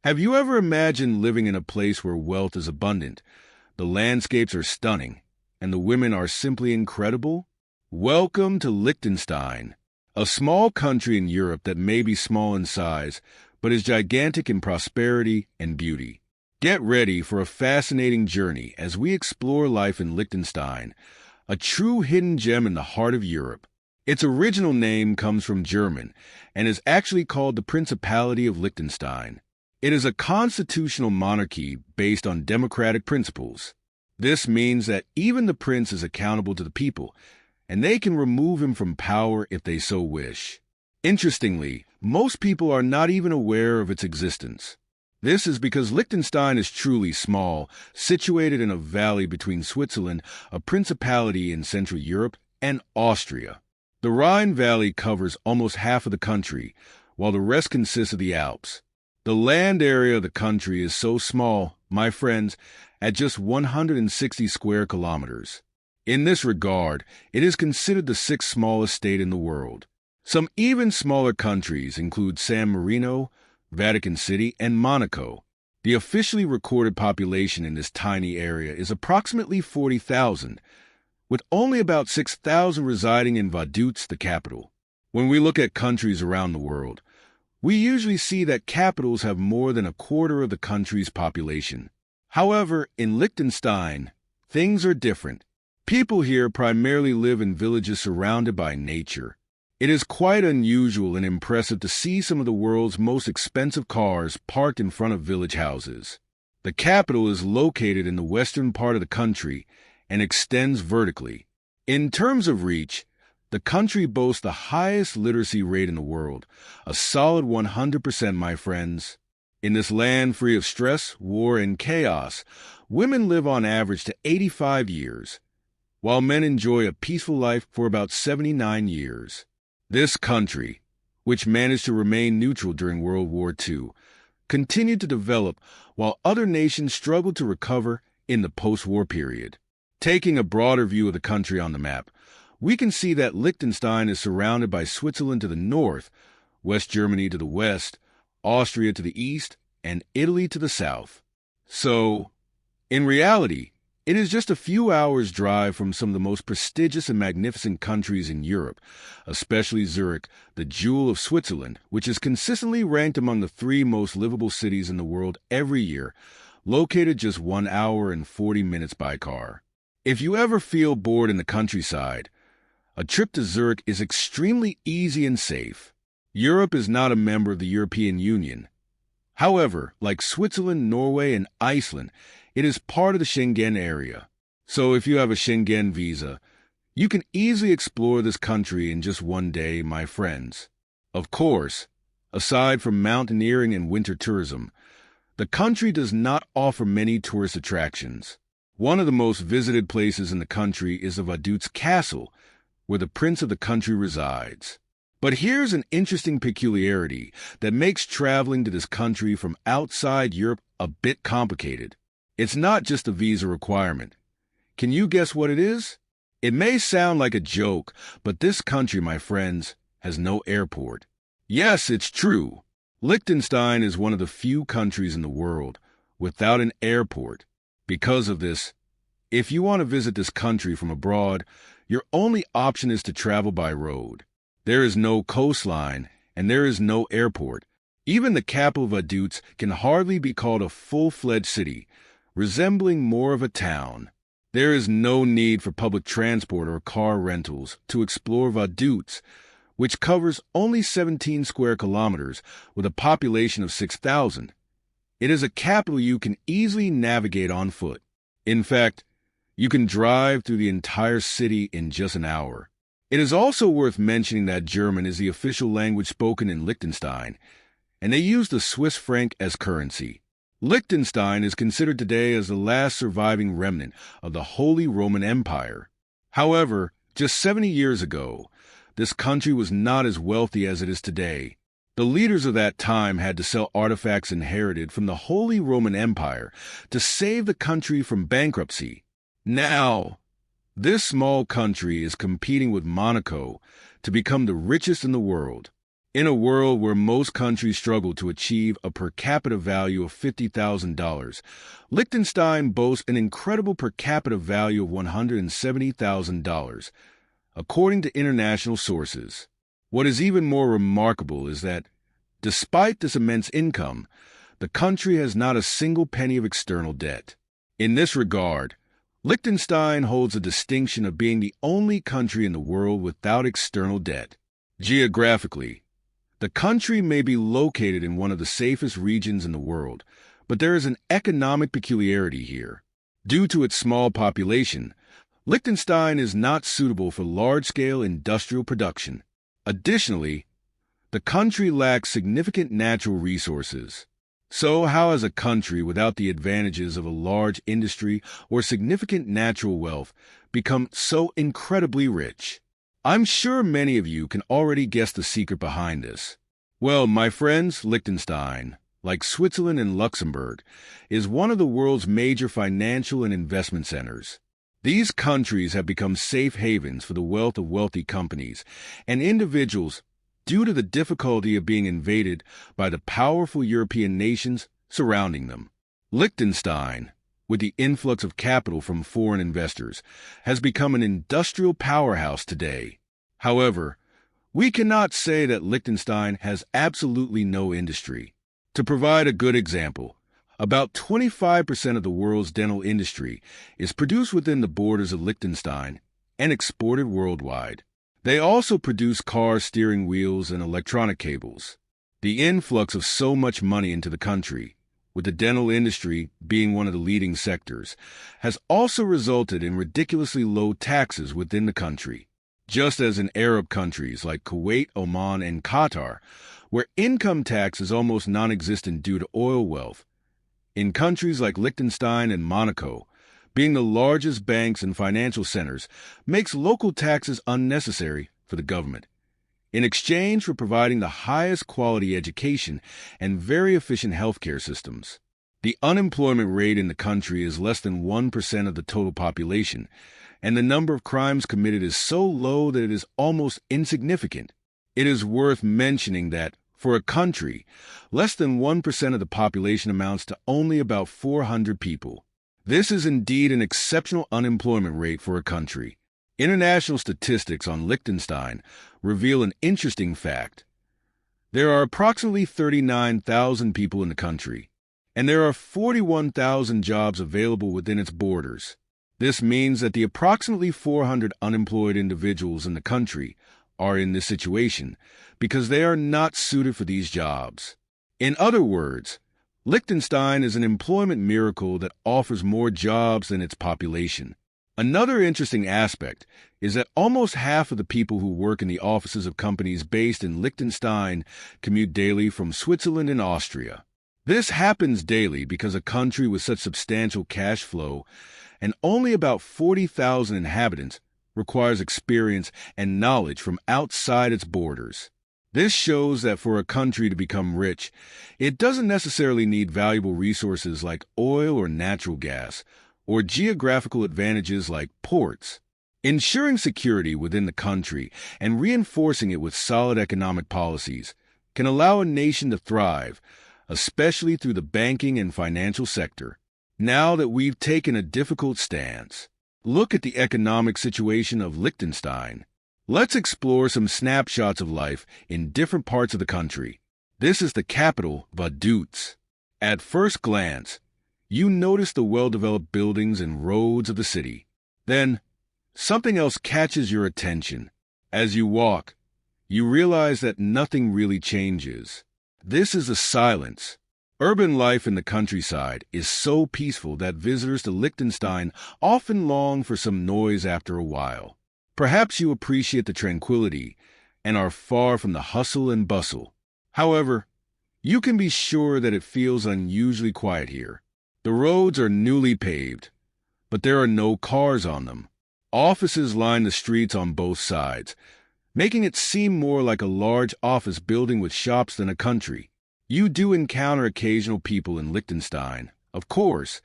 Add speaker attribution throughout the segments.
Speaker 1: Have you ever imagined living in a place where wealth is abundant, the landscapes are stunning, and the women are simply incredible? Welcome to Liechtenstein, a small country in Europe that may be small in size, but is gigantic in prosperity and beauty. Get ready for a fascinating journey as we explore life in Liechtenstein, a true hidden gem in the heart of Europe. Its original name comes from German and is actually called the Principality of Liechtenstein. It is a constitutional monarchy based on democratic principles. This means that even the prince is accountable to the people, and they can remove him from power if they so wish. Interestingly, most people are not even aware of its existence. This is because Liechtenstein is truly small, situated in a valley between Switzerland, a principality in Central Europe, and Austria. The Rhine Valley covers almost half of the country, while the rest consists of the Alps. The land area of the country is so small, my friends, at just 160 square kilometers. In this regard, it is considered the sixth smallest state in the world. Some even smaller countries include San Marino, Vatican City, and Monaco. The officially recorded population in this tiny area is approximately 40,000, with only about 6,000 residing in Vaduz, the capital. When we look at countries around the world, we usually see that capitals have more than a quarter of the country's population. However, in Liechtenstein, things are different. People here primarily live in villages surrounded by nature. It is quite unusual and impressive to see some of the world's most expensive cars parked in front of village houses. The capital is located in the western part of the country and extends vertically. In terms of reach, the country boasts the highest literacy rate in the world, a solid 100%, my friends. In this land free of stress, war, and chaos, women live on average to 85 years, while men enjoy a peaceful life for about 79 years. This country, which managed to remain neutral during World War II, continued to develop while other nations struggled to recover in the post-war period. Taking a broader view of the country on the map, we can see that Liechtenstein is surrounded by Switzerland to the north, West Germany to the west, Austria to the east, and Italy to the south. So, in reality, it is just a few hours' drive from some of the most prestigious and magnificent countries in Europe, especially Zurich, the jewel of Switzerland, which is consistently ranked among the 3 most livable cities in the world every year, located just 1 hour and 40 minutes by car. If you ever feel bored in the countryside, a trip to Zurich is extremely easy and safe. Europe is not a member of the European Union. However, like Switzerland, Norway, and Iceland, it is part of the Schengen area. So if you have a Schengen visa, you can easily explore this country in just 1 day, my friends. Of course, aside from mountaineering and winter tourism, the country does not offer many tourist attractions. One of the most visited places in the country is the Vaduz Castle, where the prince of the country resides. But here's an interesting peculiarity that makes traveling to this country from outside Europe a bit complicated. It's not just a visa requirement. Can you guess what it is? It may sound like a joke, but this country, my friends, has no airport. Yes, it's true. Liechtenstein is one of the few countries in the world without an airport. Because of this, if you want to visit this country from abroad, your only option is to travel by road. There is no coastline, and there is no airport. Even the capital Vaduz can hardly be called a full-fledged city, resembling more of a town. There is no need for public transport or car rentals to explore Vaduz, which covers only 17 square kilometers with a population of 6,000. It is a capital you can easily navigate on foot. In fact, you can drive through the entire city in just an hour. It is also worth mentioning that German is the official language spoken in Liechtenstein, and they use the Swiss franc as currency. Liechtenstein is considered today as the last surviving remnant of the Holy Roman Empire. However, just 70 years ago, this country was not as wealthy as it is today. The leaders of that time had to sell artifacts inherited from the Holy Roman Empire to save the country from bankruptcy. Now, this small country is competing with Monaco to become the richest in the world. In a world where most countries struggle to achieve a per capita value of $50,000, Liechtenstein boasts an incredible per capita value of $170,000, according to international sources. What is even more remarkable is that, despite this immense income, the country has not a single penny of external debt. In this regard, Liechtenstein holds the distinction of being the only country in the world without external debt. Geographically, the country may be located in one of the safest regions in the world, but there is an economic peculiarity here. Due to its small population, Liechtenstein is not suitable for large-scale industrial production. Additionally, the country lacks significant natural resources. So how has a country without the advantages of a large industry or significant natural wealth become so incredibly rich? I'm sure many of you can already guess the secret behind this. Well, my friends, Liechtenstein, like Switzerland and Luxembourg, is one of the world's major financial and investment centers. These countries have become safe havens for the wealth of wealthy companies and individuals due to the difficulty of being invaded by the powerful European nations surrounding them. Liechtenstein, with the influx of capital from foreign investors, has become an industrial powerhouse today. However, we cannot say that Liechtenstein has absolutely no industry. To provide a good example, about 25% of the world's dental industry is produced within the borders of Liechtenstein and exported worldwide. They also produce car steering wheels and electronic cables. The influx of so much money into the country, with the dental industry being one of the leading sectors, has also resulted in ridiculously low taxes within the country. Just as in Arab countries like Kuwait, Oman, and Qatar, where income tax is almost non-existent due to oil wealth, in countries like Liechtenstein and Monaco, being the largest banks and financial centers makes local taxes unnecessary for the government, in exchange for providing the highest quality education and very efficient healthcare systems. The unemployment rate in the country is less than 1% of the total population, and the number of crimes committed is so low that it is almost insignificant. It is worth mentioning that, for a country, less than 1% of the population amounts to only about 400 people. This is indeed an exceptional unemployment rate for a country. International statistics on Liechtenstein reveal an interesting fact. There are approximately 39,000 people in the country, and there are 41,000 jobs available within its borders. This means that the approximately 400 unemployed individuals in the country are in this situation because they are not suited for these jobs. In other words, Liechtenstein is an employment miracle that offers more jobs than its population. Another interesting aspect is that almost half of the people who work in the offices of companies based in Liechtenstein commute daily from Switzerland and Austria. This happens daily because a country with such substantial cash flow and only about 40,000 inhabitants requires experience and knowledge from outside its borders. This shows that for a country to become rich, it doesn't necessarily need valuable resources like oil or natural gas, or geographical advantages like ports. Ensuring security within the country and reinforcing it with solid economic policies can allow a nation to thrive, especially through the banking and financial sector. Now that we've taken a difficult stance, look at the economic situation of Liechtenstein. Let's explore some snapshots of life in different parts of the country. This is the capital, Vaduz. At first glance, you notice the well-developed buildings and roads of the city. Then, something else catches your attention. As you walk, you realize that nothing really changes. This is the silence. Urban life in the countryside is so peaceful that visitors to Liechtenstein often long for some noise after a while. Perhaps you appreciate the tranquility and are far from the hustle and bustle. However, you can be sure that it feels unusually quiet here. The roads are newly paved, but there are no cars on them. Offices line the streets on both sides, making it seem more like a large office building with shops than a country. You do encounter occasional people in Liechtenstein, of course,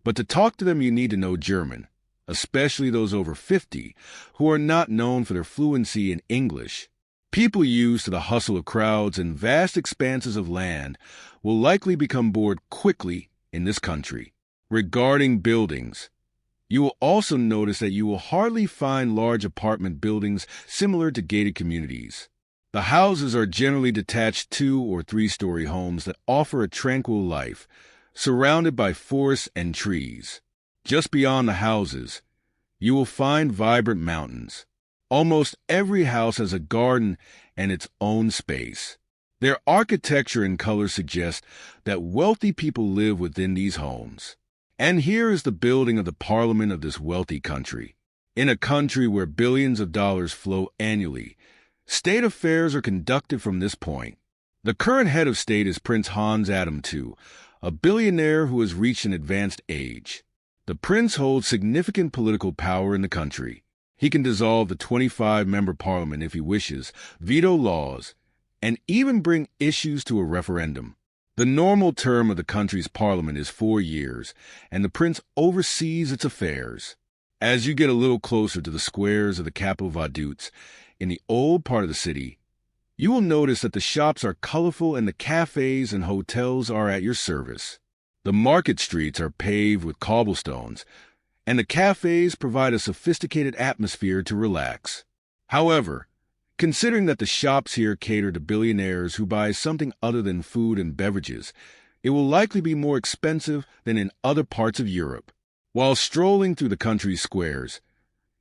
Speaker 1: but to talk to them you need to know German, especially those over 50 who are not known for their fluency in English. People used to the hustle of crowds and vast expanses of land will likely become bored quickly in this country. Regarding buildings, you will also notice that you will hardly find large apartment buildings similar to gated communities. The houses are generally detached 2- or 3-story homes that offer a tranquil life, surrounded by forests and trees. Just beyond the houses, you will find vibrant mountains. Almost every house has a garden and its own space. Their architecture and color suggest that wealthy people live within these homes. And here is the building of the parliament of this wealthy country. In a country where billions of dollars flow annually, state affairs are conducted from this point. The current head of state is Prince Hans Adam II, a billionaire who has reached an advanced age. The prince holds significant political power in the country. He can dissolve the 25-member parliament if he wishes, veto laws, and even bring issues to a referendum. The normal term of the country's parliament is 4 years, and the prince oversees its affairs. As you get a little closer to the squares of the capital Vaduz, in the old part of the city, you will notice that the shops are colorful and the cafes and hotels are at your service. The market streets are paved with cobblestones, and the cafes provide a sophisticated atmosphere to relax. However, considering that the shops here cater to billionaires who buy something other than food and beverages, it will likely be more expensive than in other parts of Europe. While strolling through the country's squares,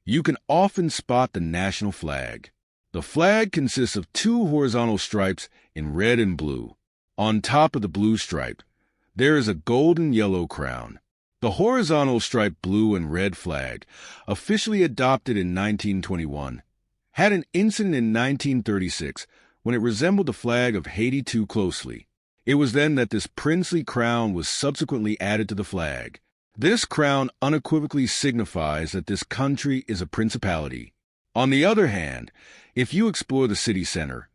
Speaker 1: you can often spot the national flag. The flag consists of 2 horizontal stripes in red and blue. On top of the blue stripe, there is a golden yellow crown. The horizontal striped blue and red flag, officially adopted in 1921, had an incident in 1936 when it resembled the flag of Haiti too closely. It was then that this princely crown was subsequently added to the flag. This crown unequivocally signifies that this country is a principality. On the other hand, if you explore the city center,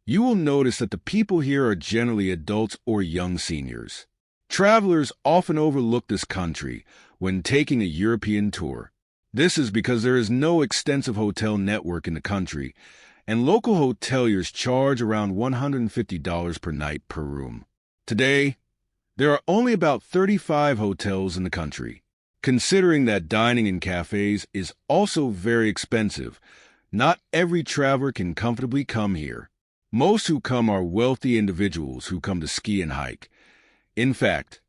Speaker 1: you will notice that the people here are generally adults or young seniors. Travelers often overlook this country when taking a European tour. This is because there is no extensive hotel network in the country, and local hoteliers charge around $150 per night per room. Today, there are only about 35 hotels in the country. Considering that dining in cafes is also very expensive, not every traveler can comfortably come here. Most who come are wealthy individuals who come to ski and hike. In fact,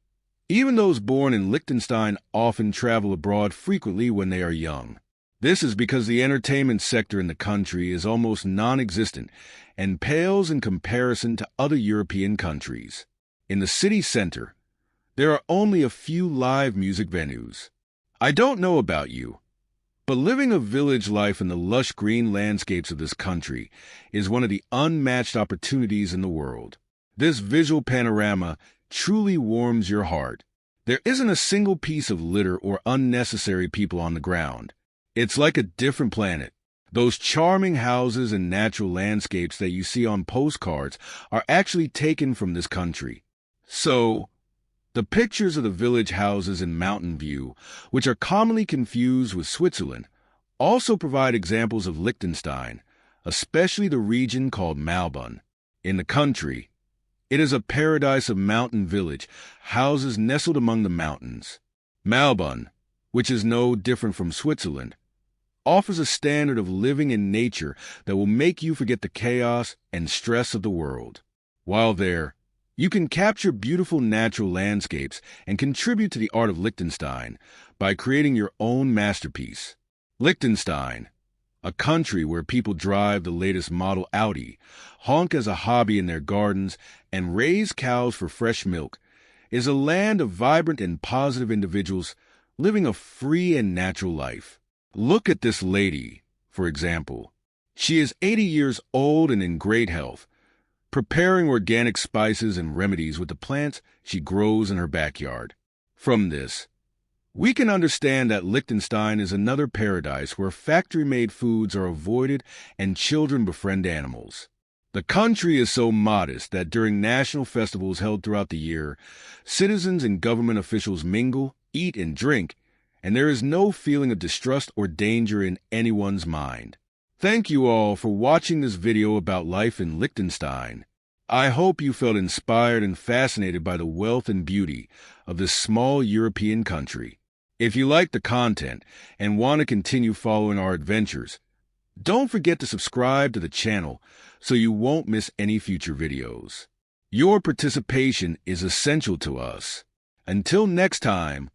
Speaker 1: even those born in Liechtenstein often travel abroad frequently when they are young. This is because the entertainment sector in the country is almost non-existent and pales in comparison to other European countries. In the city center, there are only a few live music venues. I don't know about you, but living a village life in the lush green landscapes of this country is one of the unmatched opportunities in the world. This visual panorama truly warms your heart. There isn't a single piece of litter or unnecessary people on the ground. It's like a different planet. Those charming houses and natural landscapes that you see on postcards are actually taken from this country. So, the pictures of the village houses in Mountain View, which are commonly confused with Switzerland, also provide examples of Liechtenstein, especially the region called Malbon. In the country, it is a paradise of mountain village, houses nestled among the mountains. Malbon, which is no different from Switzerland, offers a standard of living in nature that will make you forget the chaos and stress of the world. While there, you can capture beautiful natural landscapes and contribute to the art of Liechtenstein by creating your own masterpiece. Liechtenstein, a country where people drive the latest model Audi, honk as a hobby in their gardens, and raise cows for fresh milk, is a land of vibrant and positive individuals living a free and natural life. Look at this lady, for example. She is 80 years old and in great health, preparing organic spices and remedies with the plants she grows in her backyard. From this, we can understand that Liechtenstein is another paradise where factory-made foods are avoided and children befriend animals. The country is so modest that during national festivals held throughout the year, citizens and government officials mingle, eat, and drink, and there is no feeling of distrust or danger in anyone's mind. Thank you all for watching this video about life in Liechtenstein. I hope you felt inspired and fascinated by the wealth and beauty of this small European country. If you like the content and want to continue following our adventures, don't forget to subscribe to the channel so you won't miss any future videos. Your participation is essential to us. Until next time,